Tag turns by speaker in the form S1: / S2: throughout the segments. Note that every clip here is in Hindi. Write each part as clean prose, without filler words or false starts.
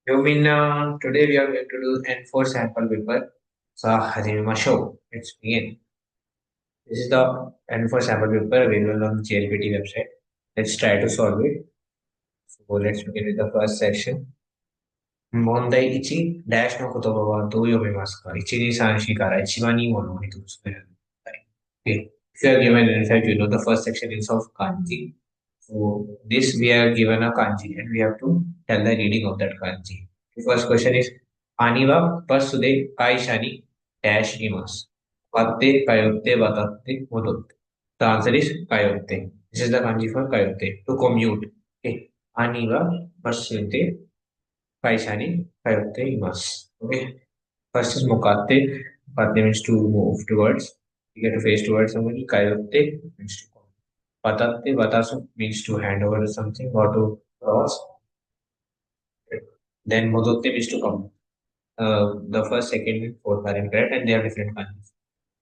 S1: You mean today we are going to do N4 sample paper. So Hajime show. Let's begin. This is the N4 sample paper available on JLPT website. Let's try to solve it. So let's begin with the first section. Mondai ichi dash no kotoba wa dou yomemasu ka? Ichi ni san shi kara ichiban ii mono o hitotsu選びたい. Okay. If you are given, in fact, you know the first section is of kanji. So this we are given a kanji and we have to tell the reading of that kanji. The first question is Ani wa basu de kaisha ni dash imasu. Watte, kayotte, watatte, modotte. The answer is kayotte. This is the kanji for kayotte, to commute. Okay. Ani wa basu de kaisha ni kayotte imasu. Okay. First is mokatte. Mokatte means to move towards. You get to face towards somebody. Kayotte means to come. Watatte, watasu means to hand over something or to cross. Then modotte means to come. The first, second, and fourth are incorrect and they are different kanjis.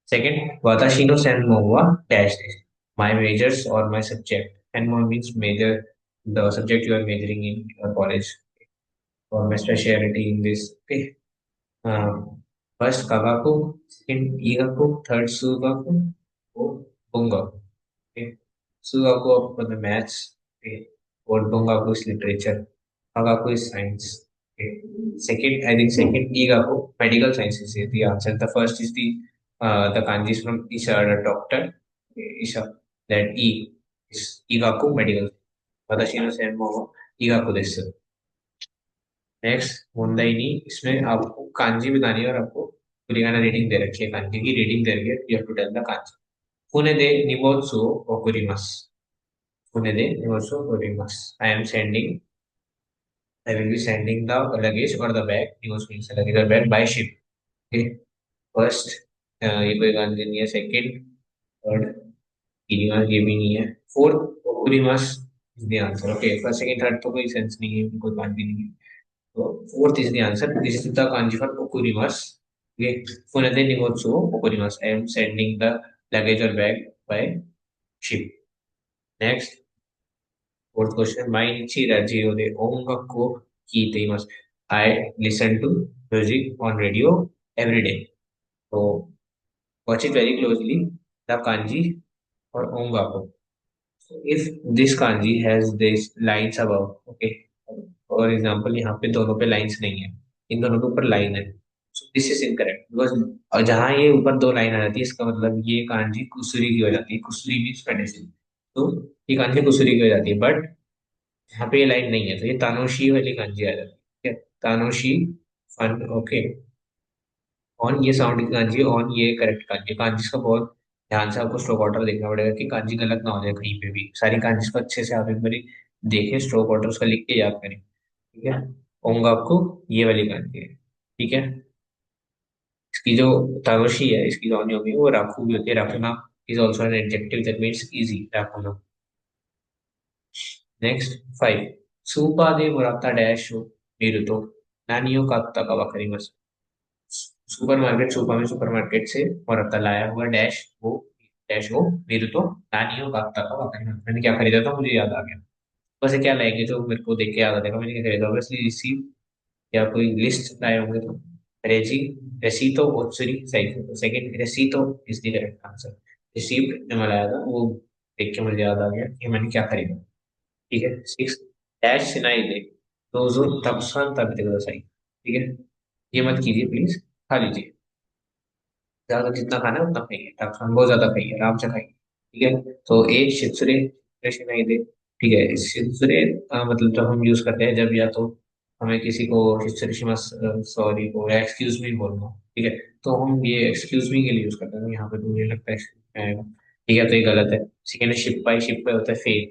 S1: Second, watashi no senmon wa dash this. My majors or my subject. Senmon means major, the subject you are majoring in your college or my specialty in this. Okay. First kagaku, second igaku, third sugaku, fourth bungaku. Okay. Sugaku for the maths. Okay. Fourth bungaku is literature. Kagaku is science. Okay. Second, I think second igaku, medical sciences is the answer. The first is the kanjis from Isha, the doctor. Okay, Isha. That E is igaku medical. Watashi no senmou wa igaku desu. Next मुंदाई इसमें आपको कांजी बतानी है और आपको कुरिगाना रीडिंग दे रखी है कांजी की रीडिंग दे रखी है you have to tell the kanji फुने दे निमोत्सु ओकुरिमास फुने दे निमोत्सु ओकुरिमास I will be sending the luggage or the bag निमोत्सु means luggage or bag by ship okay first ये कोई कांजी नहीं है सेकंड थर्ड कुरिमास ये भी नहीं है फोर्थ ओकुरिमास is the answer okay first second third तो कोई सेंस नहीं है कोई कांजी नहीं है So fourth is the answer. This is the kanji for okurimasu. Okay. Funade nimotsu okurimasu. I am sending the luggage or bag by ship. Next, fourth question. Mainichi radio de ongaku o kiite imasu. I listen to music on radio every day. So watch it very closely. The kanji for ongaku. So if this kanji has these lines above, okay. For example यहाँ पे दोनों पे लाइंस नहीं है इन दोनों के ऊपर लाइन है so this is incorrect because जहाँ ये ऊपर दो लाइन आ जाती है इसका मतलब ये कांजी कुसुरी की हो जाती है कुसुरी मीन्स पेनिसिल तो ये कांजी कुसुरी की हो जाती है बट यहाँ पे ये लाइन नहीं है तो ये तानोशी वाली कांजी आ जाती है तानोशी फन ओके ऑन ये साउंड की कांजी ऑन ये करेक्ट कांजी कांजी का बहुत ध्यान से आपको स्ट्रोक ऑर्डर देखना पड़ेगा कि कांजी गलत ना हो जाए कहीं पे भी सारी कांजी को अच्छे से आप एक बार देखें स्ट्रोक ऑर्डर उसका लिख के याद करें ठीक है होंगे आपको ये वाली करनी है ठीक है इसकी जो तारोशी है इसकी जो होगी वो राखू भी होती है राखना is also an adjective that means easy राखना नेक्स्ट फाइव सूपा दे मुराता डैश हो मीरु तो नानियों का तक वकरी मस सुपरमार्केट सुपा में सुपरमार्केट से मुराता लाया हुआ डैश हो मीरु तो नानियों का तक वकरी मस मैंने क्या खरीदा था मुझे याद आ गया वैसे क्या लाएंगे तो मेरे को देख के याद आ जाएगा मैंने क्या खरीदा ऑब्वियसली रिसीव या कोई लिस्ट लाए होंगे तो रेजी रेसीतो ओत्सुरी सेकंड रेसीतो is the correct answer received जो मैं लाया था वो देख के मुझे याद आ गया कि मैंने क्या खरीदा ठीक है सिक्स डैश सिनाई दे दोजो तबसान तब ठीक है ये मत कीजिए प्लीज खा लीजिए ज्यादा जितना खाना है उतना खाइए तबसान बहुत ज्यादा खाइए आराम से खाइए ठीक है तो ए शित्सुरे सिनाई दे ठीक है शित्सुरे मतलब जब हम यूज करते हैं जब या तो हमें किसी को शित्सुरिशिमास सॉरी को एक्सक्यूज मी बोलना हो, ठीक है तो हम ये एक्सक्यूज मी के लिए यूज करते हैं तो यहाँ पे तो मुझे लगता है excuse me आएगा ठीक है तो ये गलत है सेकेंड है शिप पे होता है फेल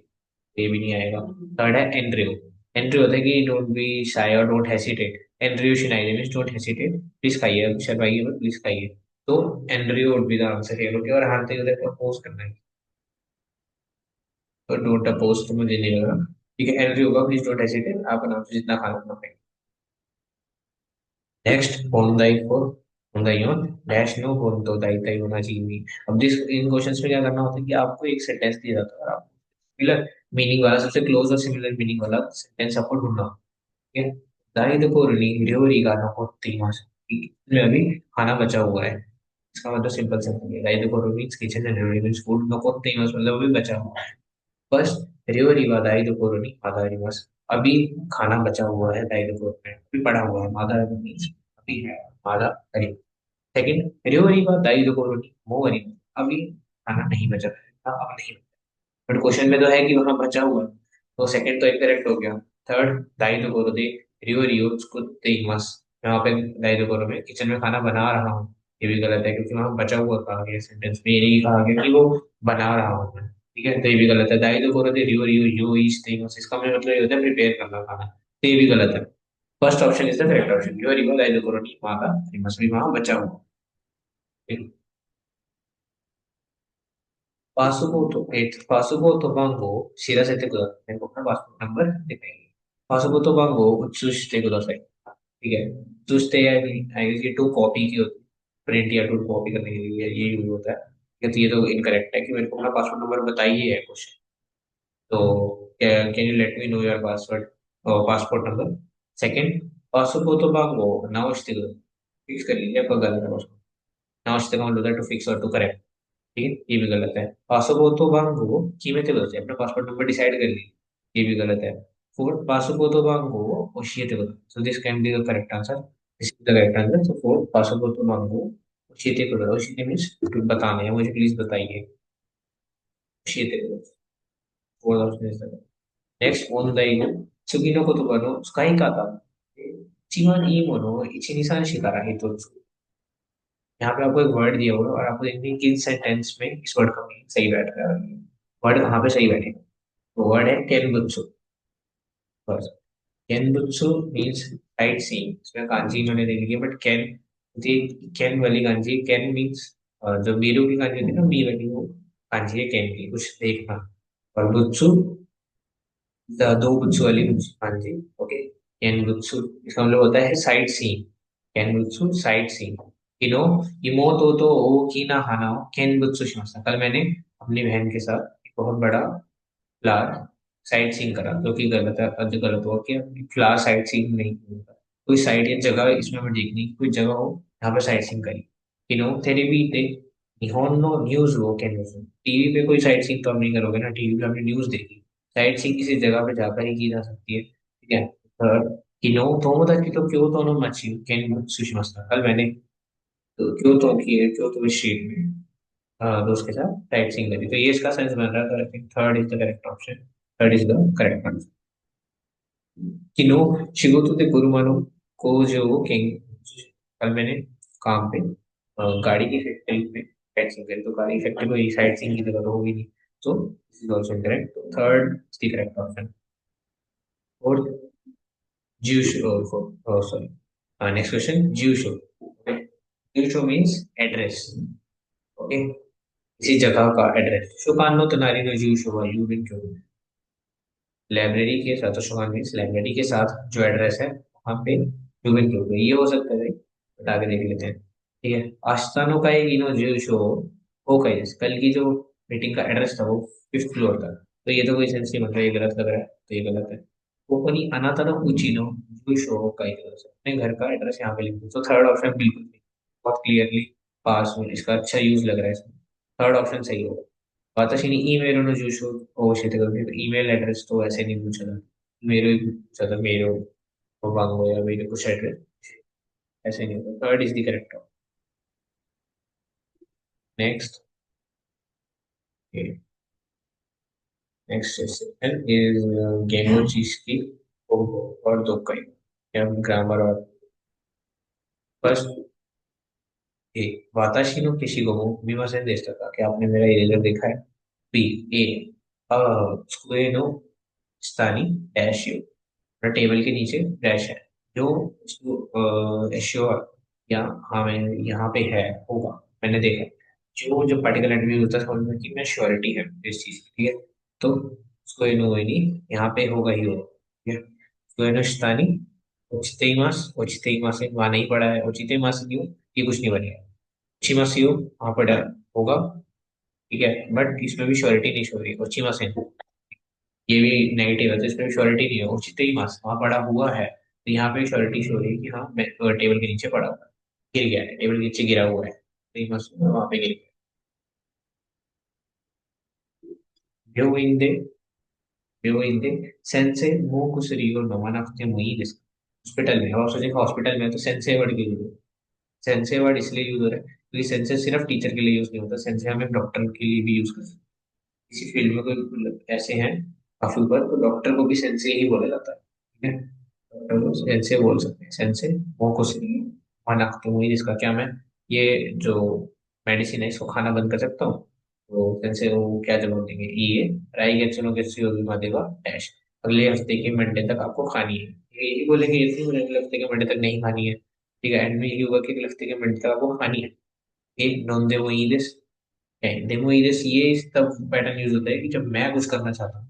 S1: ये भी नहीं आएगा थर्ड है एंड्रियो एंड्रियो होता है कि डोंट बी शाय और डोंट हेसिटेट एंड्रियो शिनाइडे मींस डोंट हेसिटेट प्लीज खाइए शर्माइए मत प्लीज खाइए तो एंड्रियो would be the answer here okay और हाथ उधर प्रपोज करना है तो डोंट अपोज तो मुझे नहीं लगा ठीक है एंड्रियो होगा प्लीज डोंट हेसिटेट आप आराम से जितना खाना उतना खाइए नेक्स्ट होंदाई फोर होंदाई ऑन डैश नो होंदो दाई ताई होना चाहिए अब दिस इन क्वेश्चंस में क्या करना होता है कि आपको एक सेंटेंस दिया जाता है और आप सिमिलर मीनिंग वाला सबसे क्लोज और सिमिलर मीनिंग वाला सेंटेंस आपको ढूंढना होता है ठीक है दाई दो कोरनी ड्योरी का नो कोत्ती मास, इसमें अभी खाना बचा हुआ है। इसका मतलब सिंपल सिंपल है, दाई दो कोरो मीन्स किचन एंड ड्योरी मीन्स फूड, नो कोत्ती मास मतलब अभी बचा हुआ है। फर्स्ट, रियो रिवा दाई दो कोरो नी मादा रिवास, अभी खाना बचा हुआ है दाई दो कोरो में, अभी पड़ा हुआ है, मादा मीन्स अभी है, मादा हरी। सेकंड, रियो रिवा दाई दो कोरो नी मो हरी, अभी खाना नहीं बचा है, अब नहीं, बट क्वेश्चन में तो है कि वहां बचा हुआ है, तो सेकंड तो इनकरेक्ट हो गया। थर्ड, दाई तो करो दे रियो रियो उसको तेईमस, यहाँ पे दाई तो करो में किचन में खाना बना रहा हूँ, ये भी गलत है क्योंकि वहां बचा हुआ कहा गया सेंटेंस में, ये नहीं कहा गया कि वो बना रहा हूँ मैं। ठीक है, तो ये भी गलत है, दाई तो करो दे रियो रियो यो ईच तेईमस, इसका मैं मतलब ये होता है प्रिपेयर करना खाना, तो ये भी गलत है। First option is the correct option, रियो रियो दाई तो करो नहीं वहां का तेईमस भी वहां बचा हुआ। पासपोर्ट番号知らせてください。僕のपासपोर्ट नंबर दिखाएंगे। पासपोर्ट番号उच्चしてください। ठीक है, चूसते या आई गेस ये टू कॉपी की होती है, प्रिंट या टू कॉपी करने के लिए ये यूज होता है। तो ये तो इनकरेक्ट है कि मेरे को अपना पासपोर्ट नंबर बताइए है क्वेश्चन, तो can you let me know your password, passport number. Second, पासपोर्ट番号直してください, फिक्स कर लीजिए आपका गलत है पासपोर्ट,直してका मतलब होता है टू फिक्स और टू करेक्ट। ठीक है, ये भी गलत है। पासपोर्ट भांगो कीमत गलत है, अपना पासपोर्ट नंबर डिसाइड कर ली, ये भी गलत है। फोर्थ, पासपोर्ट भांगो ओशियते गलत, so this can be the correct answer, this is the correct answer. So fourth, passport भांगो ओशियते गलत, ओशियते मींस बताना है मुझे, प्लीज बताइए, ओशियते गलत, fourth option is the. Next, ओन दाई नो सुगी नो कोतोबा नो स्काई काता, इचिमान ई मोनो इchi ni san shi kara hito, यहाँ पे आपको एक वर्ड दिया होगा और आपको देखना है कि किस सेंटेंस में इस वर्ड का मीनिंग सही बैठ रहा है, वर्ड कहाँ पे सही बैठेगा। तो वर्ड है केनबुत्सु। फर्स्ट, केनबुत्सु मीन्स साइट सीइंग, इसमें कांजी मैंने दे दी है बट कैन, जी कैन वाली कांजी, कैन मीन्स जो मीरू की कांजी होती है ना, मी वाली वो कांजी है कैन की, कुछ देखना। और बुत्सु, दो बुत्सु वाली बुत्सु कांजी, ओके। कैन बुत्सु इसका मतलब होता है साइट सीइंग, कैन बुत्सु साइट सीइंग। इनो इमोतो तो ओ की ना हाना कैन बुत्सु शिमासा, कल मैंने अपनी बहन के साथ एक बहुत बड़ा फ्लावर साइट सीइंग करा, जो कि गलत है, जो गलत हुआ कि फ्लावर साइट सीइंग नहीं होता, कोई साइट या जगह इसमें हमें देखनी, कोई जगह हो यहाँ पे साइट सीइंग करी। इनो टेलीवी ते निहोन नो न्यूज वो कैन, टीवी पे कोई साइट सीइंग तो हम नहीं करोगे ना, टीवी पे हमने न्यूज देखी, साइट सीइंग किसी जगह पे जाकर ही की जा सकती है। ठीक है। थर्ड, किनो तोमोदाची तो क्यों तो नो मची कैन सुशिमास्ता, कल मैंने तो क्यों तो की है, क्यों तो स्ट्रीट में दोस्त के साथ साइट सीइंग करी, तो ये इसका सेंस बन रहा है, तो I think third is the correct option, third is the correct answer. किनो शिगोतो दे कुरुमानो कोजो केंग, कल मैंने काम पे गाड़ी की फैक्ट्री में साइट सीइंग करी, तो गाड़ी फैक्ट्री को साइट सीइंग की जगह तो होगी नहीं, तो दिस इज आल्सो करेक्ट, तो third is the correct option. और ज्यूशो, सॉरी, नेक्स्ट क्वेश्चन, ज्यूशो, ज्यूशो मीन्स एड्रेस, ओके, किसी जगह का एड्रेस। शुकानो तनारी नो ज्यूशो वा यू बिन क्यों, लाइब्रेरी के साथ, तो शुमान मीन्स लाइब्रेरी के साथ जो एड्रेस है वहाँ पे ह्यूमन क्यूब है, ये हो सकता है भाई, बता के देख लेते हैं। ठीक है, आस्तानो का एक इनो जो शो हो कहीं, कल की जो मीटिंग का एड्रेस था वो फिफ्थ फ्लोर था, तो ये तो कोई सेंस नहीं, मतलब ये गलत लग रहा है, तो ये गलत है। वो कोनी अनाता नो उचिनो जो शो हो कहीं, अपने घर का एड्रेस यहाँ पे लिख दो, तो थर्ड ऑप्शन बिल्कुल नहीं, बहुत क्लियरली पास में, इसका अच्छा यूज लग रहा है इसमें, थर्ड ऑप्शन सही होगा। 私にEメールの住所を教えてください. ईमेल एड्रेस तो ऐसे नहीं पूछा था, मेरे ही पूछा था, मेरे को मांगो या मेरे कुछ एड्रेस, ऐसे नहीं होता, third is the correct. Next, next section is गेनो चीज की और दो कई, या ग्रामर और फर्स्ट, ए वाताशी नो किसी को बीमा से देता था कि आपने मेरा इरेजर देखा है। बी, ए स्क्वे नो स्थानी डैश यू, और टेबल के नीचे डैश है, जो एश्योर या हाँ मैं यहाँ पे है होगा, मैंने देखा, जो जो पार्टिकल एट्रीब्यूट होता है समझ में कि मैं श्योरिटी है इस चीज की, ठीक है, तो उसको नो यहाँ पे होगा ही होगा, ठीक है। उसको नो शितानी ओचिते ही मास वहाँ नहीं पड़ा है, ओचिते मास नहीं हो, ये कुछ नहीं बनेगा, ओचिमासियो वहाँ पड़ा होगा, ठीक है, बट इसमें भी श्योरिटी नहीं शो रही, ओचिमासेन ये भी नेगेटिव है, तो इसमें श्योरिटी नहीं है, उचित ही मास वहां पड़ा हुआ है, तो यहाँ पे श्योरिटी शो हो रही है कि हाँ मैं टेबल के नीचे पड़ा हुआ है, गिर गया है, टेबल के नीचे गिरा हुआ है, तो ये मस्त वहां पे गिर गया। Vivo sense mo no one of them हुई दिस हॉस्पिटल में। अब आप सोचिए हॉस्पिटल में तो सेंसे वर्ड की यूज सेंसे वर्ड इसलिए यूज हो रहा है क्योंकि सेंसे सिर्फ टीचर के लिए यूज नहीं होता, सेंसे हमें डॉक्टर के लिए भी यूज कर सकते हैं। किसी फील्ड में कोई मतलब ऐसे हैं काफी ऊपर तो डॉक्टर को भी सेंसे ही बोला जाता है, ठीक है, डॉक्टर को सेंसे बोल सकते हैं, सेंसे वो कुछ माना तो वही जिसका क्या मैं ये जो मेडिसिन है इसको खाना बंद कर सकता हूँ, तो सेंसे वो क्या जवाब देंगे, ये राई गेट्सनो गेट्स योगी मादेवा डैश अगले हफ्ते के मंडे तक आपको खानी है, यही बोलेंगे, ये नहीं बोलेंगे अगले हफ्ते के मंडे तक नहीं खानी है, ठीक है, एंड में यही होगा कि अगले हफ्ते के मंडे तक आपको खानी है। एक नॉन डेमोइडिस है, डेमोइडिस ये तब पैटर्न यूज होता है कि जब मैं कुछ करना चाहता हूँ,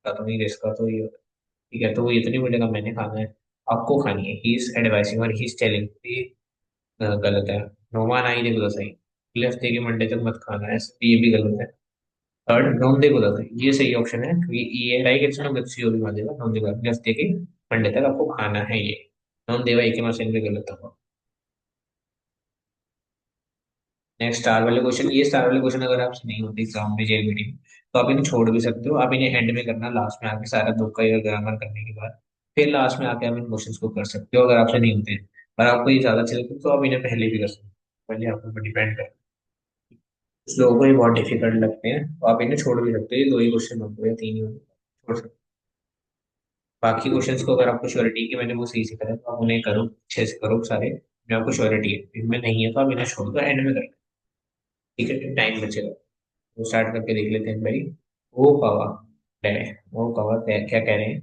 S1: तो नहीं इसका तो ये होता है, ठीक है, तो वो इतनी बोलेगा मैंने खाना है, आपको खानी है, ही इज एडवाइसिंग और ही इज टेलिंग, ये गलत है। नोमान आई देखो तो सही, अगले हफ्ते के मंडे तक मत खाना है, ये भी गलत है। थर्ड नॉन देखो तो सही, ये सही ऑप्शन है क्योंकि ये राइट एक्शन गच्ची होगी मान देगा नॉन देगा, अगले हफ्ते के मंडे तक आपको खाना है ये, नॉन देवा एक मास भी गलत होगा। नेक्स्ट स्टार वाले क्वेश्चन, ये स्टार वाले क्वेश्चन अगर आपसे नहीं होते एग्जाम में जेल मीटिंग में तो आप इन्हें छोड़ भी सकते हो, आप इन्हें एंड में करना, लास्ट में आके सारा तुक्का या ग्रामर करने के बाद फिर लास्ट में आके आप इन क्वेश्चन को कर सकते हो अगर आपसे नहीं होते हैं। और आपको ये ज्यादा अच्छे लगते हैं तो आप इन्हें पहले भी कर सकते हो, पहले आपके ऊपर डिपेंड है। कुछ लोगों को ये बहुत डिफिकल्ट लगते हैं तो आप इन्हें छोड़ भी सकते हो, ये दो ही क्वेश्चन होते हैं, तीन ही होते हैं, छोड़ सकते हो। बाकी क्वेश्चंस को अगर आपको श्योरिटी है कि मैंने वो सही से करा है तो आप उन्हें करो, अच्छे से करो सारे, जो आपको श्योरिटी है, इनमें नहीं है तो आप इन्हें छोड़ दो, एंड में कर, ठीक है, टाइम बचेगा। तो स्टार्ट करके देख लेते हैं भाई। वो कावा है, वो कावा क्या कह रहे हैं,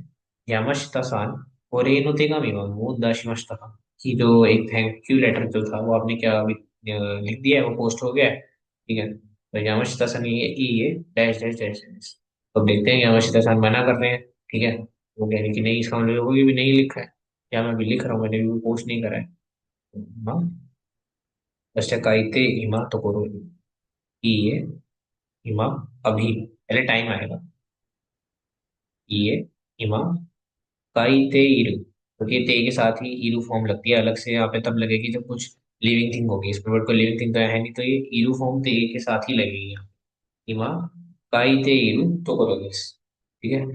S1: यामाशिता सान और ये नुतेगा मीमा वो दाशिमाशिता का कि जो एक थैंक यू लेटर जो था वो आपने क्या अभी लिख दिया है, वो पोस्ट हो गया है, ठीक है, तो यामाशिता सान ये डैश डैश डैश डैश। तो देखते हैं, यामाशिता सान मना कर रहे हैं, ठीक है, वो कह रहे हैं कि नहीं, इसका मतलब वो भी नहीं लिखा है, क्या मैं भी लिख रहा हूँ, मैंने भी पोस्ट नहीं करा है। हाँ, बस काइते इमा तो करो, ये इमा अभी पहले टाइम आएगा, ये इमा काई ते इरु, क्योंकि ते के साथ ही इरु फॉर्म लगती है अलग से, यहाँ पे तब लगेगी जब कुछ लिविंग थिंग होगी, इसमें वर्ड को लिविंग थिंग तो है नहीं, तो ये इरु फॉर्म ते के साथ ही लगेगी यहाँ। इमा काई ते इरु तो करोगे, ठीक है,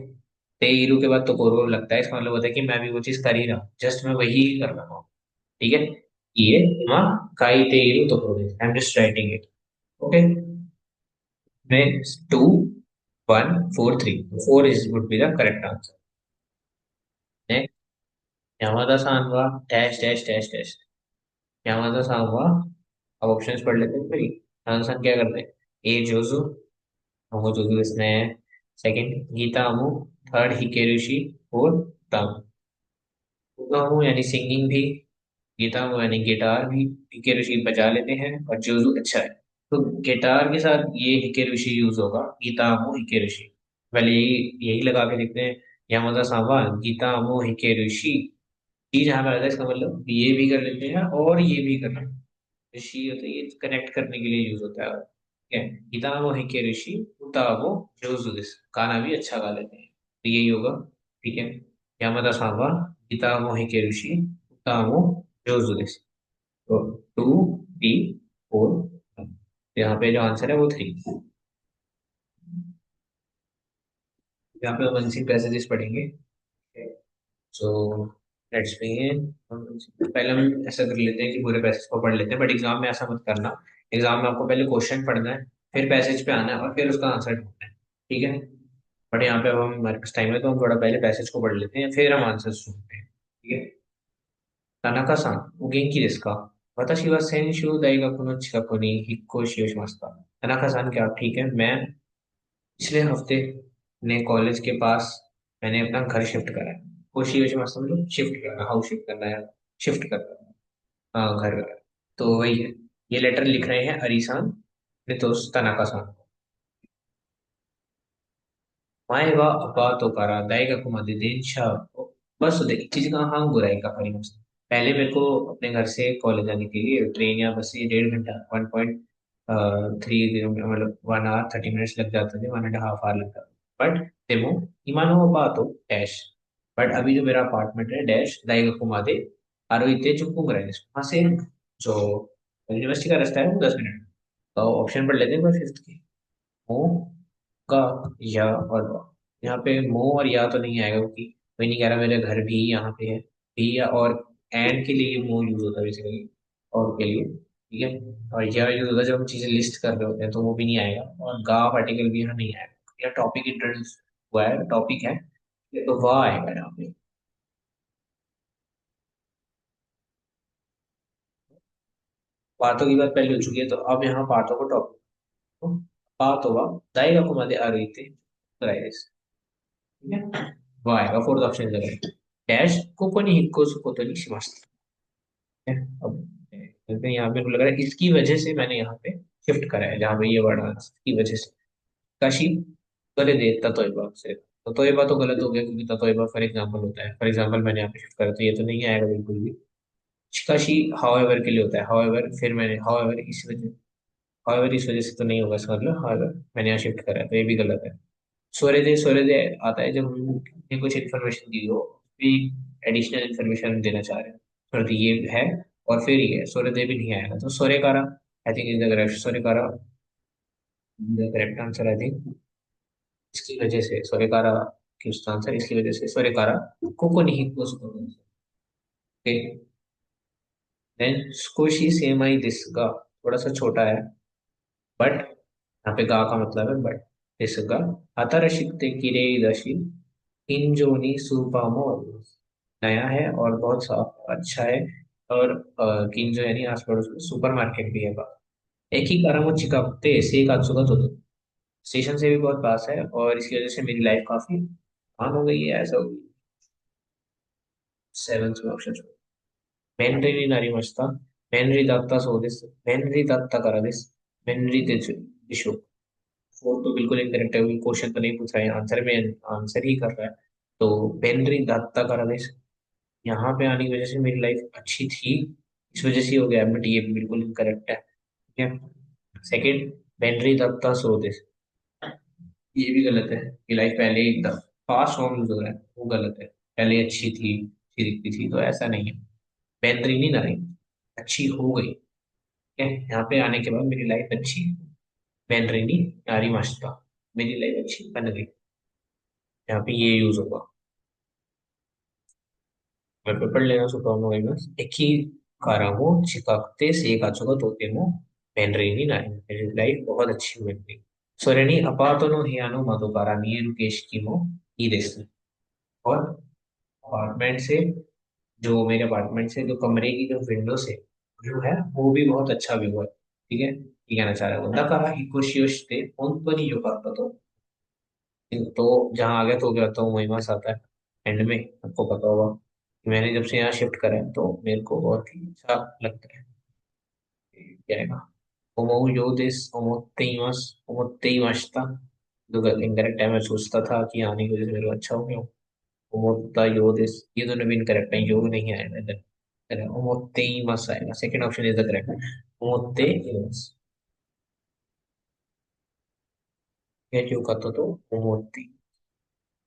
S1: ते इरु के बाद तो करो लगता है, इसका मतलब होता है कि मैं भी वो चीज कर ही रहा हूँ, जस्ट मैं वही कर रहा हूँ, ठीक है, ये इमा काई ते इरु तो करोगे, I am just writing it, okay, में 2 1 4 3, 4 is would be the correct answer. Yamada सान हुआ dash dash dash dash, Yamada सान हुआ। अब ऑप्शंस पढ़ लेते हैं भाई, सान क्या करते हैं, ए जोजू, हमो जोजू इसमें, सेकंड गीता अमू, थर्ड हिकेरुशी, फोर्थ तामू। अमू यानी सिंगिंग भी, गीता अमू यानी गिटार भी, हिकेरुशी बजा लेते हैं और जोजू अच्छा है, तो गिटार के साथ ये हिकेरुशी यूज होगा, गीता अमू हिकेरुशी, पहले यही यही लगा के देखते हैं, यामादा सावा गीता अमू हिकेरुशी, टी जहाँ पे आता है इसका मतलब ये भी कर लेते हैं और ये भी करना, ऋषि होता है ये कनेक्ट करने के लिए यूज होता है, ठीक है, हितामो हिके ऋषि उतामो जोजुदिस, गाना भी अच्छा गा लेते हैं, तो यही होगा, ठीक है, यामादा सावा हितामो हिके ऋषि उतामो जोजुदिस, तो 2 3 4, यहाँ पे जो आंसर है वो 3। यहाँ पे वन सी पैसेजेस पढ़ेंगे, सो लेट्स बिगिन। पहले हम ऐसा कर लेते हैं कि पूरे पैसेज को पढ़ लेते हैं, बट एग्जाम में ऐसा मत करना, एग्जाम में आपको पहले क्वेश्चन पढ़ना है, फिर पैसेज पे आना है और फिर उसका आंसर ढूंढना है, ठीक है, बट यहाँ पे अब हम हमारे पास टाइम है तो हम थोड़ा पहले पैसेज को पढ़ लेते हैं फिर हम आंसर ढूंढते हैं, ठीक है। तनाका सान वो गेंकी जिसका वताशी वा सेंशु दाइगाकु नो चिकाको नि हिक्कोशी ओ शिमास्ता। तनाका सान क्या आप ठीक है, मैं पिछले हफ्ते अपने कॉलेज के पास मैंने अपना घर शिफ्ट करा है, कोशी योशी मस्त मतलब शिफ्ट करना, हाउस शिफ्ट करना है, शिफ्ट करना, हाँ घर का, तो वही है, ये लेटर लिख रहे हैं अरीसान अपने दोस्त तनाका सान को। माए वा अपा तो करा दाएगा कुमा दे देन शाह, बस दे चीज का हाँ बुराई का हरी मस्त। पहले मेरे को अपने घर से कॉलेज जाने के लिए ट्रेन या बस से 1.5 घंटा 1.3 मतलब 1 hour 30 minutes लग जाते थे, 1.5 hour लगता था, बट देखो इमानो अपा तो डैश, बट अभी जो मेरा अपार्टमेंट है डैश दाइगा कुमादे आरोहिते चुप्पू रहे वहां से जो यूनिवर्सिटी का रास्ता है वो 10 मिनट। तो ऑप्शन पढ़ लेते हैं पर फिफ्थ की। मो का या और वा। यहाँ पे मो और या तो नहीं आएगा क्योंकि कोई नहीं कह रहा मेरे घर भी यहाँ पे है। भी या और एंड के लिए मो यूज होता है बेसिकली, और के लिए ठीक है। और यह यूज होता है जब हम चीजें लिस्ट कर रहे होते हैं, तो वो भी नहीं आएगा। और गा पार्टिकल भी यहाँ नहीं आएगा, यह टॉपिक इंट्रोड्यूस हुआ है, टॉपिक है, तो वह आएगा यहाँ पे। बातों की बात पहले हो चुकी है, तो अब यहाँ बातों को टॉपिक, बात होगा दाएगा को मध्य आ रही थी ठीक है। वो आएगा फोर्थ ऑप्शन जगह डैश कोको नहीं हिक्को सुकोतो नहीं शिमास्ता है। अब यहाँ पे लग रहा है इसकी वजह से मैंने यहाँ पे शिफ्ट करा है, जहाँ पे ये वर्ड आना इसकी वजह से। काशी करे दे ततोइबा से, ततोइबा तो गलत हो गया क्योंकि ततोइबा फॉर एग्जाम्पल होता है, फॉर एग्जाम्पल मैंने यहाँ पे शिफ्ट करा तो ये तो नहीं आएगा बिल्कुल भी। शिकाशी हाउएवर के लिए होता है, हाउएवर फिर मैंने हाउएवर इस वजह से तो नहीं होगा इसका मतलब, हाउएवर मैंने यहाँ शिफ्ट करा है तो ये भी गलत है। सूर्योदय आता है जब हमने कुछ इन्फॉर्मेशन दी हो, भी एडिशनल इन्फॉर्मेशन देना चाह रहे हैं, तो ये है। और फिर ये सूर्योदय भी नहीं आएगा, तो सूर्यकारा I think is the correct, सूर्यकारा the correct answer I think. इसकी वजह से सूर्यकारा की उसका आंसर इसकी वजह से सूर्यकारा कोको नहीं कोसो। ओके, देन स्कोशी सेमाई दिसगा थोड़ा सा छोटा है, बट यहाँ पे गा का मतलब है बट। दिसगा हातारशिकते किरे दशी इंजोनी सुपामो, नया है और बहुत साफ अच्छा है। और किंजो यानी आस पड़ोस में सुपरमार्केट भी है पास। एक ही कारण चिकागोते से एक आजू का तो स्टेशन से भी बहुत पास है, और इसकी वजह से मेरी लाइफ काफी आसान हो गई है, ऐसा हो गई। सेवंथ में ऑप्शन मेनरी नी नारी मस्ता, मेनरी दत्ता सोदिस, मेनरी दत्ता करादिस, मेनरी दिशु। फोर तो बिल्कुल इनकरेक्ट है, क्वेश्चन तो नहीं पूछ रहा है, आंसर में आंसर ही कर रहा है। तो मेनरी दत्ता करादिस, यहाँ पे आने की वजह से मेरी लाइफ अच्छी थी, इस वजह से ही हो गया, बट ये भी बिल्कुल इनकरेक्ट है ठीक है। सेकंड, बेनरी दत्ता सोदिस, ये भी गलत है कि लाइफ पहले ही एकदम फास्ट फॉर्म यूज हो रहा है, वो गलत है। पहले अच्छी दिखती थी तो ऐसा नहीं है। बेनरी नहीं ना रही, अच्छी हो गई ठीक है, यहाँ पे आने के बाद मेरी लाइफ अच्छी। बेनरी नहीं नारी मास्ता, मेरी लाइफ अच्छी बन गई, यहाँ पे ये यूज होगा। मैं पे पढ़ लेना सुपर में बस एक ही कारामो चिकागते से काचुगा तोतेमो बेनरी नारी, मेरी लाइफ बहुत अच्छी बन गई। それにアパートの部屋の窓から見える景色もいいです। और अपार्टमेंट से, जो मेरे अपार्टमेंट से जो कमरे की जो विंडो से व्यू है वो भी बहुत अच्छा व्यू है ठीक है, ये कहना चाह रहा है वो दकारा हिकोशियोशिते होंतोनी योकाता तो जहाँ आ गया तो क्या होता हूँ वही वहां से आता है एंड में। आपको पता होगा कि मैंने जब से यहाँ शिफ्ट करा है तो मेरे को बहुत ही अच्छा लगता है। क्या है ओमो यो दिस ओमोते ही मस्ता, जो इनकरेक्ट है, मैं सोचता था कि आने की वजह से मेरे को अच्छा हो गया। ओमोता यो दिस, ये दोनों भी इनकरेक्ट है, योग नहीं आएगा इधर, ओमोते ही मस आएगा, second option is the correct, ओमोते ही मस। ये क्यों कहता तो ओमोते।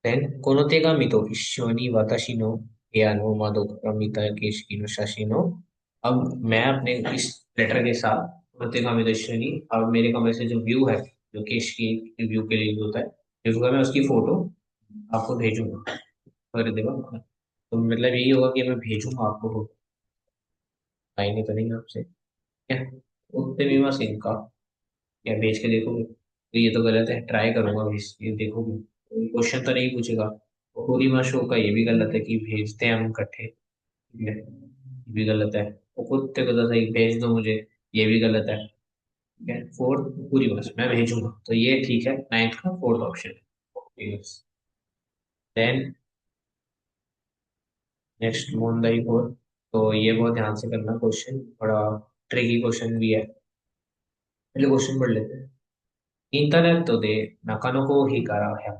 S1: Then この手紙と一緒に私の部屋の窓から見た景色の写真を, अब मैं अपने इस लेटर के साथ この手紙と一緒に अब मेरे कमरे से जो व्यू है, जो कि इसकी व्यू के लिए यूज होता है, व्यू का मैं उसकी फोटो आपको भेजूंगा। अगर देगा तो मतलब यही होगा कि मैं भेजूंगा आपको फोटो, आएंगे तो नहीं आपसे क्या। उत्ते बीमा सिंह का, या भेज के देखोगे तो ये तो गलत है, ट्राई करूंगा भेज के देखोगे, क्वेश्चन तो नहीं पूछेगा। पूरी माँ शो का ये भी गलत है कि भेजते हैं हम इकट्ठे, ठीक है, ये भी गलत है। वो कुत्ते को तो सही भेज दो मुझे, ये भी गलत है ठीक है। फोर्थ पूरी बस मैं भेजूंगा तो ये ठीक है, नाइन्थ का फोर्थ ऑप्शन है। देन नेक्स्ट मुंदई फोर, तो ये बहुत ध्यान से करना, क्वेश्चन बड़ा ट्रिकी क्वेश्चन भी है। पहले क्वेश्चन पढ़ लेते हैं। インターネットで中野コーヒーから100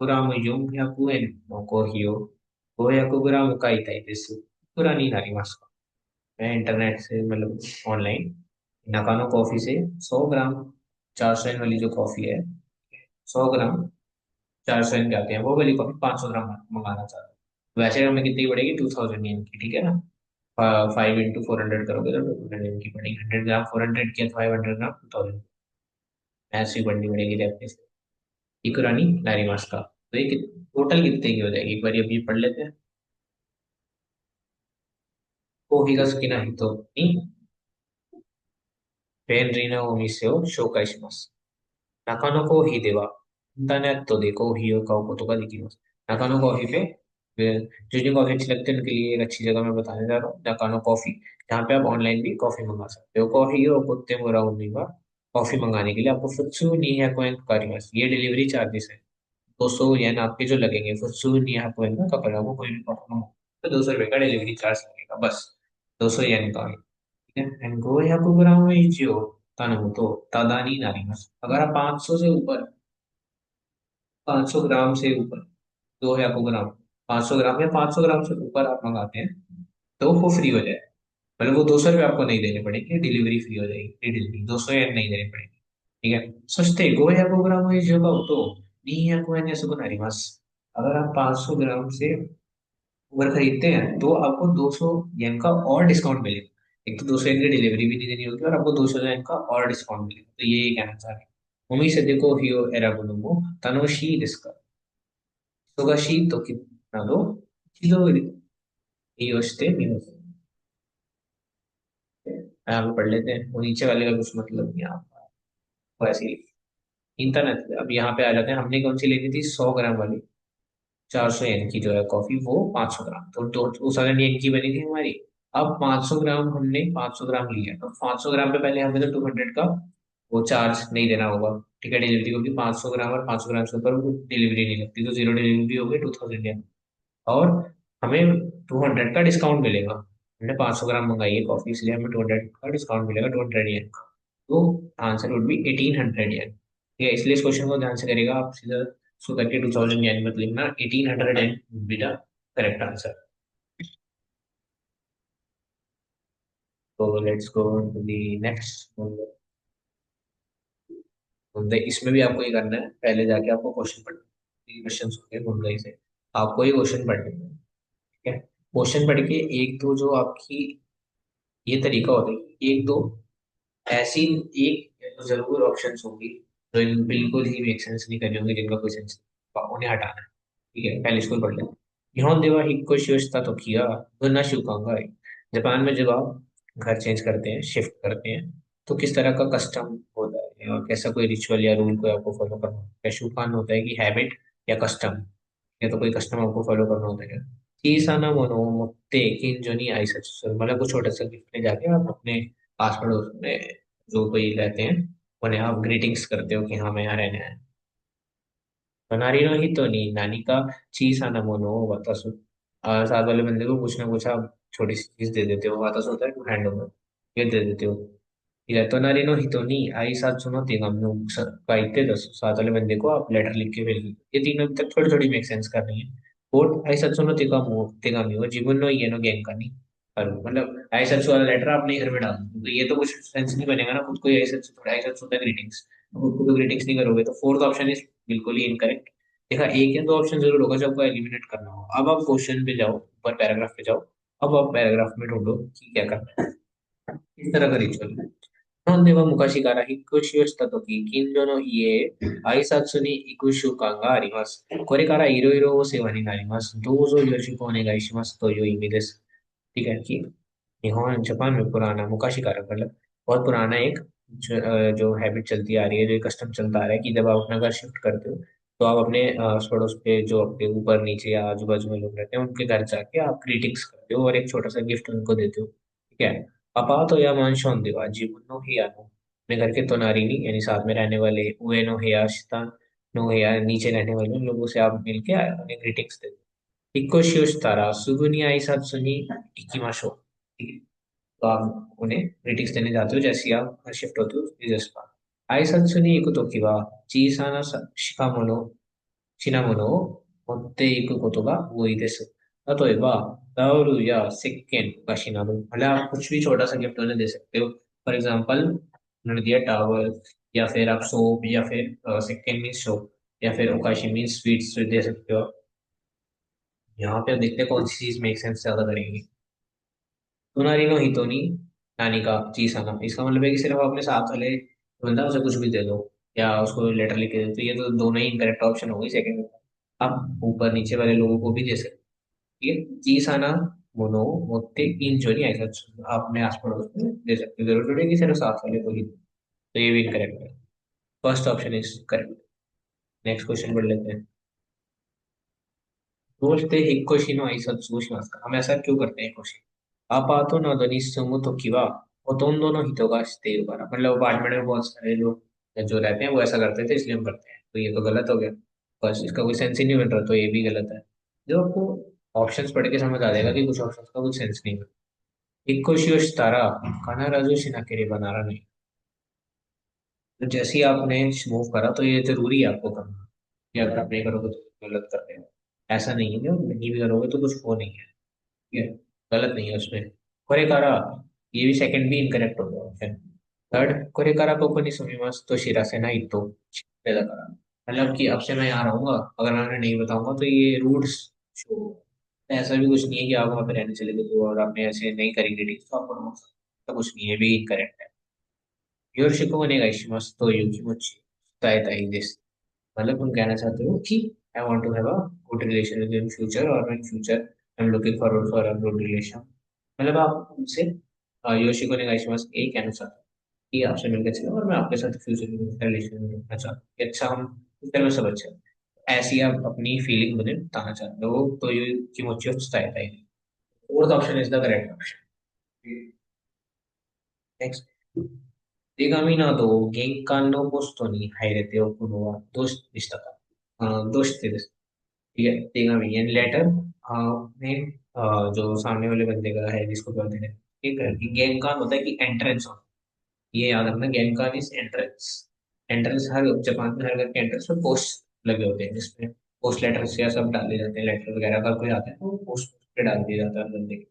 S1: グラム400円のコーヒーを500グラム買いたいです。いくらになりますか? मैं इंटरनेट से मतलब ऑनलाइन नकानो कॉफी से 100 ग्राम 400 एम वाली जो कॉफी है, 100 ग्राम 400 एम के आते हैं वो वाली कॉफी 500 ग्राम मंगाना चाहता हूँ। वैसे हमें कितनी की पड़ेगी, 2000 येन की, ठीक है ना। 5 × 400 करोगे तो 2000 येन की पड़ेगी। 100 ग्राम 400 की, 500 ग्राम 2000। ऐसी बढ़नी पड़ेगी अपने से। इकुरानी नारीमास का, तो ये टोटल कितने की हो जाएगी, एक बार ये पढ़ लेते हैं। कोही का सुकी ना हितो नी पेन रीना ओ मिसे ओ शोकाई शिमासु। 中野コーヒーでは、インターネットでコーヒーを買うことができます。中野コーヒーपे जो जिन कॉफी अच्छी लगती है उनके लिए एक अच्छी जगह मैं बताने जा रहा हूँ, नकानो कॉफी। जहाँ पे आप ऑनलाइन भी कॉफी मंगा सकते हो। कॉफी और कुत्ते मोरा उन्नीवा कॉफी मंगाने के लिए आपको फुत्सु नी है कोइन कारिमास, ये डिलीवरी चार्जेस है। 200 येन आपके जो लगेंगे, फुत्सु नी है कोइन का कपड़ा वो कोई भी कॉफी मंगाओ तो 200 रुपये का डिलीवरी चार्ज लगेगा बस। 200 येन का है, ठीक है। एंड गो या ग्राम जो तानो तो तादानी नारीमास, अगर आप 500 से ऊपर, 500 ग्राम से ऊपर, 200 ग्राम, 500 ग्राम या 500 ग्राम से ऊपर आप मंगाते हैं तो वो फ्री हो जाए। मतलब वो 200 रुपये आपको नहीं देने पड़ेंगे, डिलीवरी फ्री हो जाएगी, फ्री डिलीवरी 200 येन नहीं देने पड़ेंगे, ठीक है। सस्ते गो या ग्राम ये जो का तो नहीं है कोई ऐसे को नारी बस। अगर आप 500 ग्राम से ऊपर खरीदते हैं तो आपको 200 येन का और डिस्काउंट मिलेगा। एक तो 200 येन की डिलीवरी भी नहीं देनी होगी और आपको 200 येन का और डिस्काउंट मिलेगा, तो ये कहना चाह रहे हैं। उम्मीद से देखो हियो एरागुनुमो तनोशी डिस्का सुगाशी तो कितना दो किलो योस्ते मीनस। यहाँ पे पढ़ लेते हैं, वो नीचे वाले का कुछ मतलब नहीं है आपका, वो ऐसे ही इंटरनेट। अब यहाँ पे आ जाते हैं, हमने कौन सी लेनी थी, 100 ग्राम वाली। 400 येन की जो है कॉफी, वो 500 ग्राम, तो 2,000 येन की बनी थी हमारी। अब 500 ग्राम हमने 500 ग्राम लिया, तो 500 ग्राम पे पहले हमें तो 200 का वो चार्ज नहीं देना होगा, ठीक है, डिलीवरी होगी। 500 ग्राम और 500 ग्राम से ऊपर डिलीवरी नहीं लगती, तो जीरो डिलीवरी हो गई 2,000 येन। और हमें 200 का डिस्काउंट मिलेगा, हमने 500 ग्राम मंगाई है कॉफी, इसलिए हमें 200 का डिस्काउंट मिलेगा, 200 येन का। तो आंसर वुड बी 1800 येन, ठीक है। इसलिए इस क्वेश्चन को ध्यान से करेगा आप, सीधा उसको करके 2000 येन मत लिखना, 1800 yen would be the correct answer. तो let's go to the next. मुंदई, इसमें भी आपको ये करना है, पहले जाके आपको क्वेश्चन पढ़ना है, क्वेश्चन होंगे मुंदई से, आपको ये क्वेश्चन पढ़ने हैं, ठीक है। क्वेश्चन पढ़ के एक दो जो आपकी ये तरीका होता है, एक दो ऐसी एक जरूर ऑप्शंस होंगी जो बिल्कुल ही मेक सेंस नहीं कर रही होंगी, जिनका कोई सेंस नहीं, तो उन्हें हटाना है, ठीक है। पहले इसको पढ़ लेते हैं। निहोन देवा हिक्को शिवस्ता तो किया ना शुकांगा। जापान में जब आप घर चेंज करते हैं, शिफ्ट करते हैं, तो किस तरह का कस्टम होता है और कैसा कोई रिचुअल या रूल को आपको फॉलो करना होता है, शुकान होता है कि हैबिट या कस्टम, या तो कोई कस्टम आपको फॉलो करना होता है। चीसा ना मनो मुत्ते किन जो नहीं आई सच, मतलब कुछ छोटा सा गिफ्ट में जाके आप अपने आस पड़ोस में जो कोई रहते हैं उन्हें आप ग्रीटिंग्स करते हो कि हाँ मैं यहाँ रहने आया। बनारी नो ही तो नहीं नानी का चीज आना मोनो वातासु, और साथ वाले बंदे को कुछ ना कुछ आप छोटी सी चीज दे देते हो, वातासु होता है टू हैंड ओवर, ये दे देते हो, ठीक है। तो नारी नो ही तो नहीं आई साथ सुनो तेगम नो काइते दस, साथ वाले बंदे को आप लेटर लिख के भेज देते हो। ये तीनों अभी तक थोड़ी थोड़ी मेक सेंस कर रही है। कोट आई साथ सुनो तेगम हो जीवन नो ये नो गेम करनी, और मतलब आई सच वाला लेटर आप नहीं घर में डाल दो, तो ये तो कुछ सेंस नहीं बनेगा ना, खुद को आई सच थोड़ा आई सच होता है ग्रीटिंग्स, खुद को तो ग्रीटिंग्स नहीं करोगे, तो फोर्थ ऑप्शन इज बिल्कुल ही इनकरेक्ट। देखा, एक या दो ऑप्शन जरूर होगा जो आपको एलिमिनेट करना हो। अब आप क्वेश्चन पे जाओ, ऊपर पैराग्राफ पे जाओ, अब आप पैराग्राफ में ढूंढो कि क्या करना है, इस तरह का रिचुअल है। 日本では昔から引っ越しをしたとき、近所の家、挨拶に行く習慣があります。どうぞよろしくお願いしますという意味です。ठीक है कि निहोन जापान में पुराना मुकाशी कारक, मतलब बहुत पुराना एक जो हैबिट चलती आ रही है, जो कस्टम चलता आ रहा है कि जब आप अपना घर शिफ्ट करते हो तो आप अपने आस पड़ोस पे जो आपके ऊपर नीचे या आजू बाजू में लोग रहते हैं उनके घर जाके आप ग्रीटिंग्स करते हो और एक छोटा सा गिफ्ट उनको देते हो, ठीक है। पापा तो या मानशोन देवा जीवनो ही आनो, अपने घर के तोनारिनी यानी साथ में रहने वाले उएनो हेया शिता नो हेया नीचे रहने वाले उन लोगों से आप मिलके उन्हें ग्रीटिंग्स देते हो। इक्को शिवश तारा सुगुनी आई साथ सुनी इक्कीमाशो, ठीक है। तो आप उन्हें ग्रीटिंग्स देने जाते हो जैसे ही आप शिफ्ट होते हो यूजर्स पर। आई साथ सुनी इको तो किवा चीसाना शिकामोनो शिनामोनो होते इको कोतो गा वो ही देस। 例えば、タオルや石鹸とかシナノ, मतलब आप कुछ भी छोटा सा गिफ्ट उन्हें दे सकते हो। फॉर एग्जाम्पल उन्होंने दिया टावल, या फिर आप सोप, या फिर सेकेंड मीन्स सोप, या फिर ओकाशी मीन्स स्वीट्स दे सकते हो। यहाँ पे अब देखते हैं कौन सी चीज मेक सेंस ज्यादा करेंगी। तुम्हारी नो हितोनी नानी का चीज आना, इसका मतलब है कि सिर्फ अपने साथ वाले बंदा उसे कुछ भी दे दो या उसको लेटर लिख के दे दो, तो ये तो दोनों ही इनकरेक्ट ऑप्शन हो गई सेकंड। आप ऊपर नीचे वाले लोगों को भी दे सकते हैं। ठीक है, चीज आना मोनो मोते इन जो नहीं ऐसा आप अपने आस पड़ोस में दे सकते हो, जरूर थोड़ी है कि सिर्फ साथ वाले को ही दो। तो ये भी इनकरेक्ट है। First option is correct. Next question पढ़ लेते हैं। दोस्ते हिक्कोशी नो आईसत्सु शिमाsu। हम ऐसा क्यों करते हैं क्वेश्चन। आपातो ना दोनी सुमो तो किवा होतोंदो नो हितो ga shite iru kara, मतलब अपार्टमेंट में बहुत सारे लोग जो रहते हैं वो ऐसा करते थे इसलिए हम करते हैं, तो ये तो गलत हो गया। बस इसका कोई सेंस ही नहीं बन रहा, तो ये भी गलत है। जो आपको ऑप्शंस पढ़ के समझ आ जाएगा कि कुछ ऑप्शंस का कुछ सेंस नहीं है। हिक्कोशी और तारा खाना राजू शिनाकेरे बनारा नहीं। तो जैसे ही आपने मूव करा तो ये जरूरी है आपको करना, कि अगर आप नहीं करोगे तो गलत कर रहे हो। ऐसा नहीं है कि आप नहीं भी करोगे तो कुछ हो नहीं है। ठीक है, गलत नहीं है उसमें। कोरेकारा, ये भी सेकंड भी इनकरेक्ट हो गया ऑप्शन। थर्ड, कोरेकारा को कोनी सुमिमास तो शिरासे ना इतो पैदा करा, मतलब कि अब से मैं यहाँ रहूंगा, अगर मैं उन्हें नहीं बताऊंगा तो ये रूल्स शो। ऐसा भी कुछ नहीं है कि आप वहाँ पे रहने चले गए तो और आपने ऐसे नहीं करी रीडिंग तो आपको rules, तो कुछ नहीं है, भी इनकरेक्ट है। योर को बनेगा इशिमस तो युकी मुची ताई ताई दिस, मतलब तुम कहना चाहते हो कि I want to have a good relation with in future, और in future I am looking forward for a good relation. मतलब आप उनसे योशिको ने गाइशिमास यही कहना चाहते हो कि आपसे मिलकर चलो और मैं आपके साथ फ्यूचर में रिलेशन में रखना चाहता हूँ कि अच्छा हम फ्यूचर में सब अच्छा है। ऐसी आप अपनी फीलिंग मुझे बताना चाहते हो, तो ये किमोची होता है। Fourth option is the correct option. Next, 手紙など玄関のポストに入れておくのはどうしたか、どうしてです。ठीक है, देगा भी एंड लेटर में जो सामने वाले बंदे का है जिसको बोलते हैं, ठीक है, कि गेंकान होता है कि एंट्रेंस हो। ये याद रखना, गेंकान इज एंट्रेंस। एंट्रेंस हर जापान में हर घर के एंट्रेंस में पोस्ट लगे होते हैं जिसमें पोस्ट लेटर्स या सब डाले जाते हैं, लेटर वगैरह अगर कोई आता है तो पोस्ट पे डाल दिया जाता है बंदे के।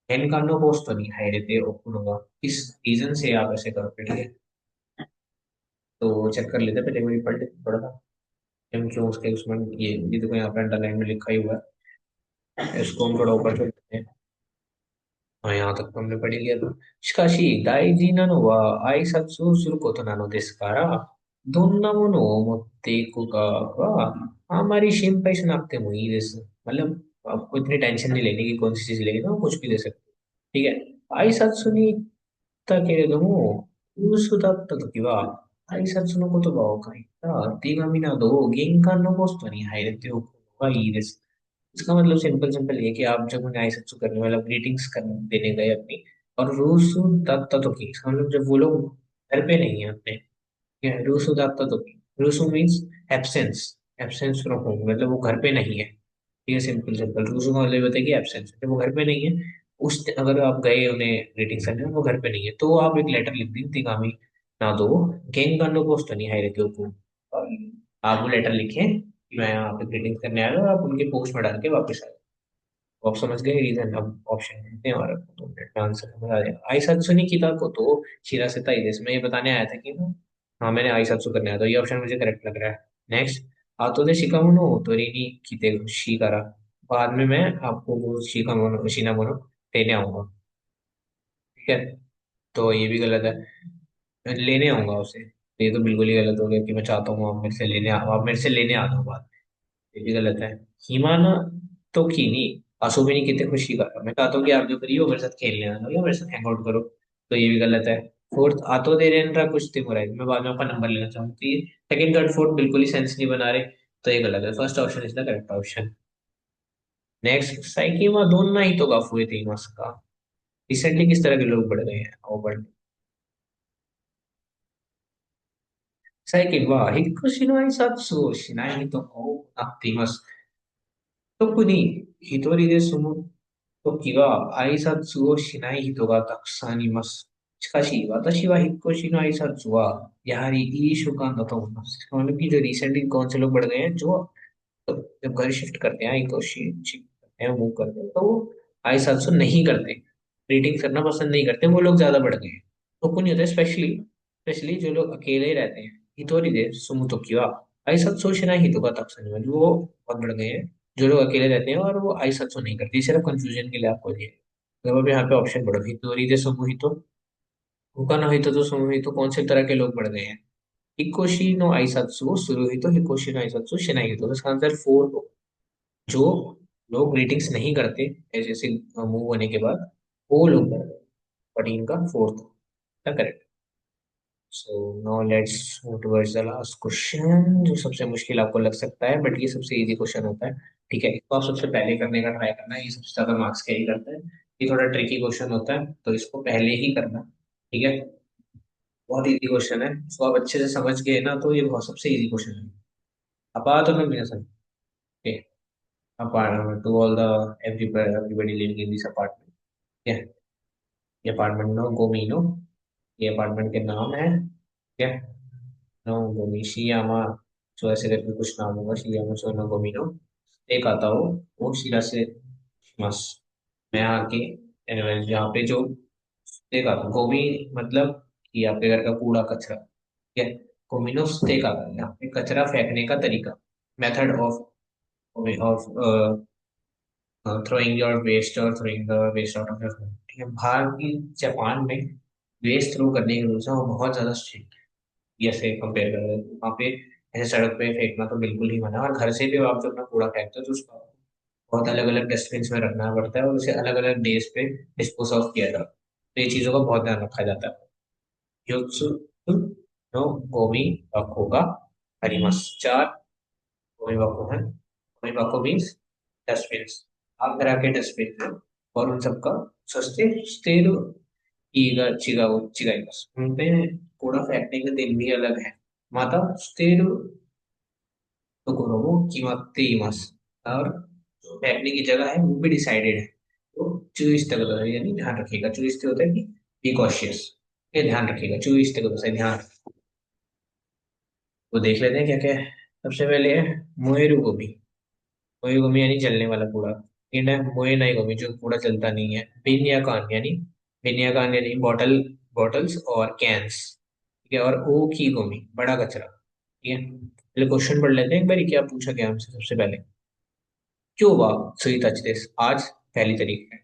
S1: गेंकान नो पोस्ट तो नहीं हाई रहते ओपन होगा, किस रीजन से आप ऐसे करोगे। ठीक है, तो चेक कर लेते हैं, पहले वही पढ़ लेते थोड़ा सा। हम क्यों उसके उसमें ये देखो यहाँ पे अंडरलाइन में लिखा ही हुआ है, इसको हम थोड़ा ऊपर कर देते हैं। हाँ, यहाँ तक तो हमने पढ़ ही लिया था। しかし、大事なのは挨拶をすることなのですから、どんなものを持っていくかは、あまり心配しなくてもいいです。मतलब आपको इतनी टेंशन नहीं लेनी कि कौन सी चीज लेगी, तो कुछ भी दे सकते हो। ठीक है, आई सत्सुに行ったけれども、嘘だったときは、挨拶の言葉を書いた手紙などを玄関のポストに入れておくのがいいです। इसका मतलब सिंपल सिंपल ये कि आप जब उन्हें आईसेक्स करने वाला ग्रीटिंग्स कर देने गए अपनी, और रूसु दत्ता तो की, इसका मतलब जब वो लोग घर पे नहीं है अपने, ठीक है, रूसु दत्ता तो की, रूसु means absence, absence from home, मतलब वो घर पे नहीं है। ठीक है, सिंपल सिंपल रूसु का मतलब ये होता है कि एब्सेंस, जब वो घर पे नहीं है, अगर आप गए उन्हें ग्रीटिंग्स करने और वो घर पे नहीं है तो आप एक लेटर लिख दी तिगामी ना दो गेंगानो पोस्ट नहीं है रहते को, और आप वो लेटर लिखें कि मैं यहाँ पे ग्रीटिंग्स करने आया हूँ, और आप उनके पोस्ट में डाल के वापस आए। तो आप समझ गए रीजन, अब ऑप्शन देते हैं और तो आंसर समझ आ जाएगा। आई सत्सु नहीं किता को तो शिरा से ताई देश में ये बताने आया था कि ना, हाँ मैंने आई सत्सु करने आया, तो ये ऑप्शन मुझे करेक्ट लग रहा है। नेक्स्ट, आतो दे शिकामोनो तोरी ni kite शी करा, बाद में मैं आपको वो शिकामोनो शिनामोनो देने आऊंगा। ठीक है, तो ये भी गलत है, मैं लेने आऊंगा उसे, तो ये तो बिल्कुल ही गलत हो गया कि मैं चाहता हूँ आप मेरे से लेने आ जाओ बात। ये भी गलत है। हिमाना तो की नहीं, आंसू भी नहीं कितने खुशी का, मैं चाहता हूँ कि आप जो फ्री हो मेरे साथ खेलने आ जाओ या मेरे साथ हैंग आउट करो, तो ये भी गलत है। फोर्थ, आतो दे रहे कुछ दिन हो रहा है, मैं बाद में आपका नंबर लेना चाहूँ, तो ये सेकंड थर्ड फोर्थ बिल्कुल ही सेंस नहीं बना रहे, तो ये गलत है। First option is the correct option. Next, cycle में दोनों ही तो गफ हुए थे मास का, रिसेंटली किस तरह के लोग बढ़ गए हैं ओवर। 最近は引っ越しの挨拶をしない人が多くなっています。特に人入れで住む時は挨拶をしない人がたくさんいます。しかし、私は引っ越しの挨拶はやはりいい習慣だと思います। मतलब कि जो रिसेंटली कौन से लोग बढ़ गए हैं, जो तो जब घर शिफ्ट करते हैं तो शिफ्ट करते हैं, मूव करते हैं, तो वो आईसल्सो नहीं करते, रीडिंग करना पसंद नहीं करते, वो लोग ज्यादा बढ़ गए हैं। तो कुछ नहीं होता, स्पेशली स्पेशली जो लोग अकेले ही रहते हैं, हितोरी दे सुमुतो की वा आईसल्सो शिना ही तो का तक वो बहुत बढ़ गए हैं। जो लोग अकेले रहते हैं और वो आइसत्सु नहीं करते, सिर्फ कंफ्यूजन के लिए आपको दिए। तो अब यहाँ पे ऑप्शन पढ़ो, हितोरी दे समूहितो, हुका no हितो तो समूहितो कौन से तरह के लोग बढ़ गए हैं? हिकोशी नो आइसत्सु सुरुहितो, हिकोशी नो आइसत्सु शिनाई हितो। तो इसका आंसर फोर हो। जो लोग ग्रीटिंग्स नहीं करते ऐसे ऐसे मूव होने के बाद, वो लोग बढ़ गए। बट इनका फोर्थ था correct. So now let's move towards the last question, जो सबसे मुश्किल आपको लग सकता है बट ये सबसे इजी क्वेश्चन होता है। ठीक है, इसको आप सबसे पहले करने का ट्राई करना है, ये सबसे ज्यादा मार्क्स कैरी करता है। ये थोड़ा ट्रिकी क्वेश्चन होता है तो इसको पहले ही करना। ठीक है, बहुत इजी क्वेश्चन है, इसको आप अच्छे से समझ गए ना तो ये बहुत सबसे इजी क्वेश्चन है। अपार्ट में मेरा sir, okay, apartment to all the everybody living in this apartment। yeah, ये अपार्टमेंट नो गोमिनो, ये अपार्टमेंट के नाम है। क्या? नो गोमी शियामा, सो ऐसे करके कुछ नाम होगा, शियामा सो नो गोमिनो। एक आता हो वो शिरा से मस, मैं आके anyways, यहाँ पे जो एक आता गोमी, मतलब कि आपके घर का कूड़ा कचरा। ठीक है, गोमिनो स्टेक आता है यहाँ पे कचरा फेंकने का तरीका, method of of throwing your waste और throwing the waste out of your home. ठीक है, बाहर की जापान में वेस्ट थ्रो करने के रूल्स हैं वो बहुत ज्यादा स्ट्रिक्ट है, ऐसे कंपेयर कर रहे हैं वहाँ पे। ऐसे सड़क पे फेंकना तो बिल्कुल ही मना है, और घर से भी आप जो अपना कूड़ा फेंकते हो तो उसको बहुत अलग अलग डस्टबिन में रखना पड़ता है और उसे अलग अलग डेज पे डिस्पोज ऑफ किया जाता है। तो ये चीजों का बहुत ध्यान रखा जाता है। योत्सु नो गोमी बाको का हरिमस, चार गोमी बाको है। गोमी बाको मीन्स डस्टबिन, आप तरह के डस्टबिन हैं और उन सबका सस्ते स्टेर चिगाई बस उनमें कूड़ा फेंकने के दिन भी अलग है। माता स्टेर तो करो वो कीमत मस, और जो फेंकने की जगह है वो भी डिसाइडेड है। तो चूज तक दो, यानी ध्यान रखिएगा, चूज होता है कि बी कॉशियस, ये ध्यान रखिएगा, चूज तक दो से ध्यान। वो देख लेते हैं क्या क्या है। सबसे पहले है मोएरू गोभी, मोए गोमी यानी जलने वाला कूड़ा। सेकंड है मोए नई गोमी, जो कूड़ा जलता नहीं है। बिन या कान यानी, बिन या कान यानी बॉटल, बॉटल्स और कैंस। ठीक है, और ओ की गोमी बड़ा कचरा। ठीक है, पहले क्वेश्चन पढ़ लेते हैं एक बार, क्या पूछा गया हमसे सबसे पहले। क्यों वाह सही टच दिस, आज पहली तारीख है।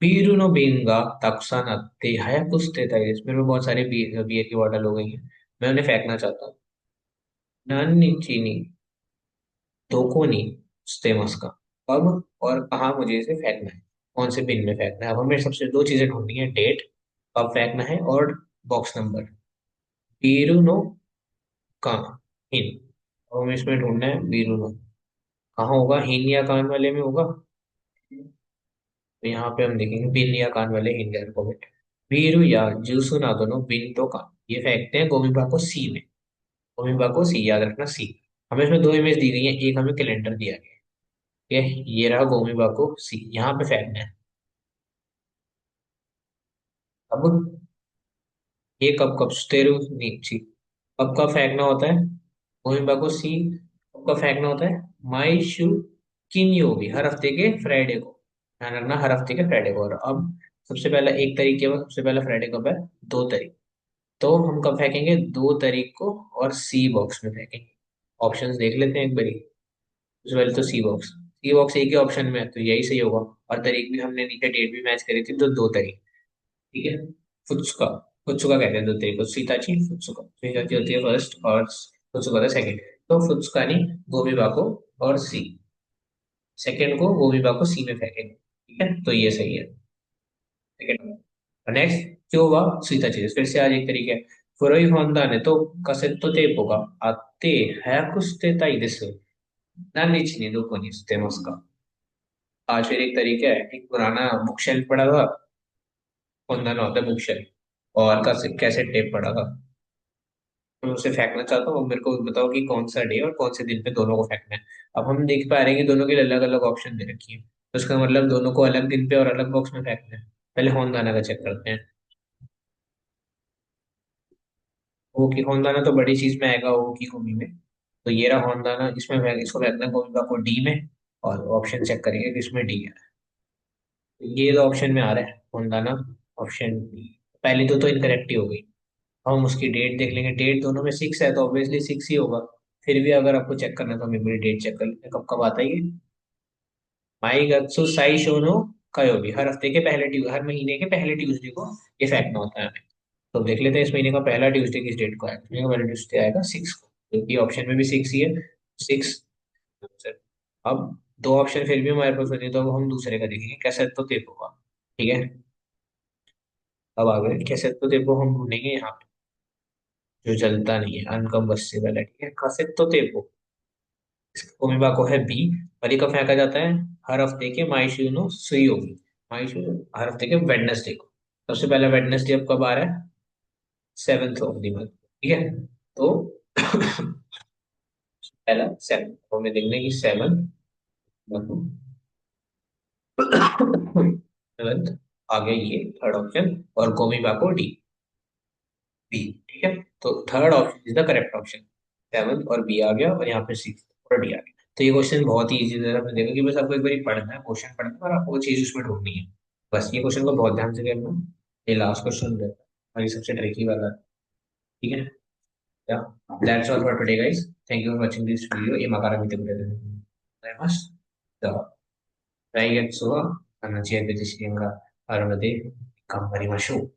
S1: बीरू नो बीन गा ताकुसान आते है कुछ देता है, इसमें भी बहुत सारे बियर की बॉटल हो गई हैं, मैं उन्हें फेंकना चाहता हूँ। नानी चीनी दो नहीं स्टेमस का, कब और कहाँ मुझे इसे फेंकना है, कौन से बिन में फेंकना है। अब हमें सबसे दो चीजें ढूंढनी है, डेट कब फेंकना है और बॉक्स नंबर। बीरू नो कहाँ, हिन। अब हमें इसमें ढूंढना है बीरू नो कहाँ होगा, हिन या कान वाले में होगा। तो यहाँ पे हम देखेंगे बिन या कान वाले हिन का अल्फाबेट। बीरू या जूसु ना दोनों बिन तो कान, ये फेंकते हैं गोमिबा को सी में। गोमिबा को सी, याद रखना सी। हमें इसमें दो इमेज दी गई है, एक हमें कैलेंडर दिया गया है। ठीक है, ये रहा गोमिबा को सी, यहाँ पे फेंकना है। अब ये कब कब स्टेरू नीची, कब कब फेंकना होता है गोइंबा को सी, कब कब फेंकना होता है माई शू किन योगी, हर हफ्ते के फ्राइडे को। ध्यान रखना, हर हफ्ते के फ्राइडे को। और अब सबसे पहला एक तारीख के बाद सबसे पहला फ्राइडे कब है, 2 तारीख। तो हम कब फेंकेंगे, 2 तारीख को, और सी बॉक्स में फेंकेंगे। ऑप्शंस देख लेते हैं एक बारी। सबसे पहले तो सी बॉक्स एक ही ऑप्शन में है तो यही सही होगा। और तारीख भी हमने नीचे डेट भी मैच करी थी तो 2 तारीख। ठीक है, फुत्सुका, फुत्सुका कहते हैं दूसरे को, सीताची फुत्सुका, सीताची होती है फर्स्ट और फुत्सुका था सेकंड। तो फुत्सुका नहीं गोमीबा को, और सी, सेकंड को गोमीबा को सी में फेंकेंगे। ठीक है, तो ये सही है सेकंड। नेक्स्ट क्यों हुआ सीताची, फिर से आज एक तरीके है। फुरोई होंडा ने तो कसेत्तो टेप होगा आते है कुछ देता ही दिस नानी चीनी दो कोनी स्टेमस का। आज फिर एक तरीका है, एक पुराना बुक शेल्फ पड़ा था, होंडा ना होता है बुक शेल्फ, और कैसे टेप पड़ा था। मैं उसे फेंकना चाहता हूँ, अब मेरे को बताओ कि कौन सा डे और कौन से दिन पे दोनों को फेंकना है। अब हम देख पा रहे हैं कि दोनों के लिए अलग अलग ऑप्शन दे रखी है, तो इसका मतलब दोनों को अलग दिन पे और अलग बॉक्स में फेंकना है। पहले होंदाना का चेक करते हैं। वो की होंदाना तो बड़ी चीज में आएगा, वो की भूमि में। तो ये रहा होंदाना, इसमें इसको फेंकना है गोविंदा को डी में, और ऑप्शन चेक करेंगे कि इसमें डी है। तो ये तो ऑप्शन में आ रहा है होंदाना, ऑप्शन डी। पहली तो इनकरेक्ट ही हो गई। हम उसकी डेट देख लेंगे, डेट दोनों में 6 है तो ऑब्वियसली 6 ही होगा। फिर भी अगर आपको चेक करना है तो मेमोरी डेट चेक कर लेते हैं, कब कब आता है ये। माईगत्सु साई शोनो कयोबी, हर हफ्ते के पहले हर महीने के पहले ट्यूसडे को ये फेंकना होता है हमें। तो देख लेते हैं इस महीने का पहला ट्यूसडे किस डेट को आएगा। इस महीने का पहला ट्यूसडे आएगा 6 को, क्योंकि ऑप्शन में भी 6 ही है। 6। अब दो ऑप्शन फिर भी हमारे पास बचे, तो अब हम दूसरे का देखेंगे, कैसे तो तेपो का। ठीक है, अब आगे कैसे तो तेपो हम ढूंढेंगे यहाँ पे, जो जलता नहीं है, अनकम्बस्टेबल है। ठीक है, कासेत्तो तेपो, ओमिबा को है बी, और ये कब फेंका जाता है? हर हफ्ते के माइशुनो सुयोगी, माइशु हर हफ्ते के वेडनेसडे को। सबसे पहला वेडनेसडे अब कब आ रहा है? 7th of the month. ठीक है, तो पहला 7, तो हमें देखना है कि 7 7 आ गया, ये थर्ड ऑप्शन, और कोमिबा को डी, बी। ठीक है, तो third option is the correct option. 7 और बी आ गया, और यहाँ पे 6 और डी आ गया। तो ये क्वेश्चन बहुत ही इजी है, आपने देखा कि बस आपको एक बार पढ़ना है, क्वेश्चन पढ़ना है, और आपको वो चीज उसमें ढूंढनी है। बस ये क्वेश्चन को बहुत ध्यान से करना। ये लास्ट क्वेश्चन रहता है और ये सबसे ट्रिकी वाला है। ठीक है, yeah, that's all for today, guys. Thank you for watching this video. 今から見てくれてありがとうございます。来月は、チアベジシンがあるので、頑張りましょう。